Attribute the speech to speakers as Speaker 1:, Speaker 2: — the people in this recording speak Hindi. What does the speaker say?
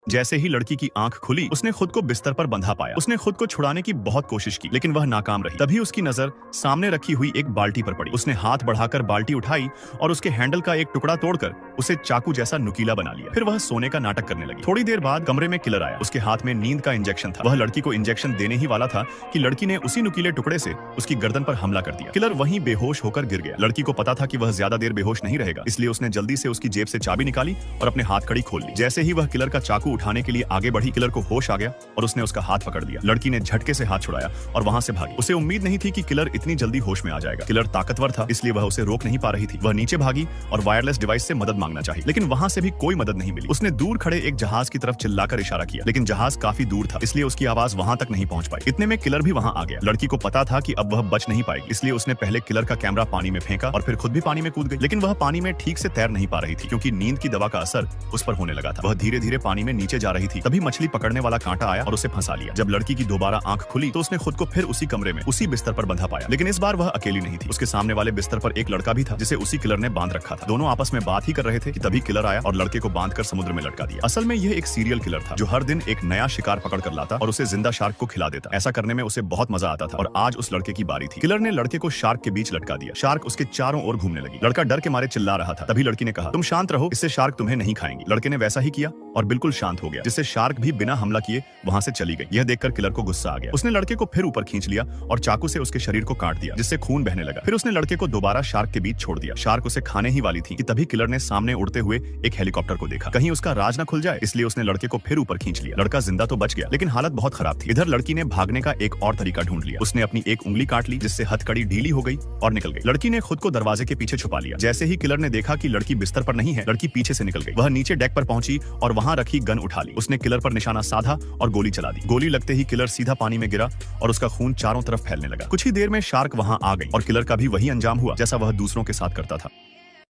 Speaker 1: जैसे ही लड़की की आंख खुली, उसने खुद को बिस्तर पर बंधा पाया। उसने खुद को छुड़ाने की बहुत कोशिश की, लेकिन वह नाकाम रही। तभी उसकी नजर सामने रखी हुई एक बाल्टी पर पड़ी। उसने हाथ बढ़ाकर बाल्टी उठाई और उसके हैंडल का एक टुकड़ा तोड़कर उसे चाकू जैसा नुकीला बना लिया। फिर वह सोने का नाटक करने लगी। थोड़ी देर बाद कमरे में किलर आया। उसके हाथ में नींद का इंजेक्शन था। वह लड़की को इंजेक्शन देने ही वाला था कि लड़की ने उसी नुकीले टुकड़े से उसकी गर्दन पर हमला कर दिया। किलर वहीं बेहोश होकर गिर गया। लड़की को पता था कि वह ज्यादा देर बेहोश नहीं रहेगा, इसलिए उसने जल्दी से उसकी जेब से चाबी निकाली और अपने हाथ कड़ी खोल ली। जैसे ही वह किलर का चाकू उठाने के लिए आगे बढ़ी, किलर को होश आ गया और उसने उसका हाथ पकड़ लिया। लड़की ने झटके से हाथ छुड़ाया और वहां से भागी। उसे उम्मीद नहीं थी कि किलर इतनी जल्दी होश में आ जाएगा। किलर ताकतवर था, इसलिए वह उसे रोक नहीं पा रही थी। वह नीचे भागी और वायरलेस डिवाइस से मदद मांगना चाहिए, लेकिन वहां से भी कोई मदद नहीं मिली। उसने दूर खड़े एक जहाज की तरफ चिल्लाकर इशारा किया, लेकिन जहाज काफी दूर था, इसलिए उसकी आवाज वहां तक नहीं पहुंच पाई। इतने में किलर भी वहां आ गया। लड़की को पता था कि अब वह बच नहीं पाएगी, इसलिए उसने पहले किलर का कैमरा पानी में फेंका और फिर खुद भी पानी में कूद गई। लेकिन वह पानी में ठीक से तैर नहीं पा रही थी, क्योंकि नींद की दवा का असर उस पर होने लगा था। वह धीरे धीरे पानी में नीचे जा रही थी। तभी मछली पकड़ने वाला कांटा आया और उसे फंसा लिया। जब लड़की की दोबारा आंख खुली तो उसने खुद को फिर उसी कमरे में उसी बिस्तर पर बंधा पाया। लेकिन इस बार वह अकेली नहीं थी। उसके सामने वाले बिस्तर पर एक लड़का भी था, जिसे उसी किलर ने बांध रखा था। दोनों आपस में बात ही कर रहे थे कि तभी किलर आया और लड़के को बांधकर समुद्र में लटका दिया। असल में यह एक सीरियल किलर था, जो हर दिन एक नया शिकार पकड़ कर लाता और उसे जिंदा शार्क को खिला देता। ऐसा करने में उसे बहुत मजा आता था और आज उस लड़के की बारी थी। किलर ने लड़के को शार्क के बीच लटका दिया। शार्क उसके चारों ओर घूमने लगी। लड़का डर के मारे चिल्ला रहा था। तभी लड़की ने कहा, तुम शांत रहो, इससे शार्क तुम्हें नहीं खाएंगी। लड़के ने वैसा ही किया और बिल्कुल शांत हो गया, जिससे शार्क भी बिना हमला किए वहां से चली गई। यह देखकर किलर को गुस्सा आ गया। उसने लड़के को फिर ऊपर खींच लिया और चाकू से उसके शरीर को काट दिया, जिससे खून बहने लगा। फिर उसने लड़के को दोबारा शार्क के बीच छोड़ दिया। शार्क उसे खाने ही वाली थी कि तभी किलर ने सामने उड़ते हुए एक हेलीकॉप्टर को देखा। कहीं उसका राज न खुल जाए, इसलिए उसने लड़के को फिर ऊपर खींच लिया। लड़का जिंदा तो बच गया, लेकिन हालत बहुत खराब थी। इधर लड़की ने भागने का एक और तरीका ढूंढ लिया। उसने अपनी एक उंगली काट ली, जिससे हथकड़ी ढीली हो गई और निकल गई। लड़की ने खुद को दरवाजे के पीछे छुपा लिया। जैसे ही किलर ने देखा कि लड़की बिस्तर पर नहीं है, लड़की पीछे से निकल गई। वह नीचे डेक पर पहुंची और वहां रखी गन उठा ली। उसने किलर पर निशाना साधा और गोली चला दी। गोली लगते ही किलर सीधा पानी में गिरा और उसका खून चारों तरफ फैलने लगा। कुछ ही देर में शार्क वहां आ गई और किलर का भी वही अंजाम हुआ जैसा वह दूसरों के साथ करता था।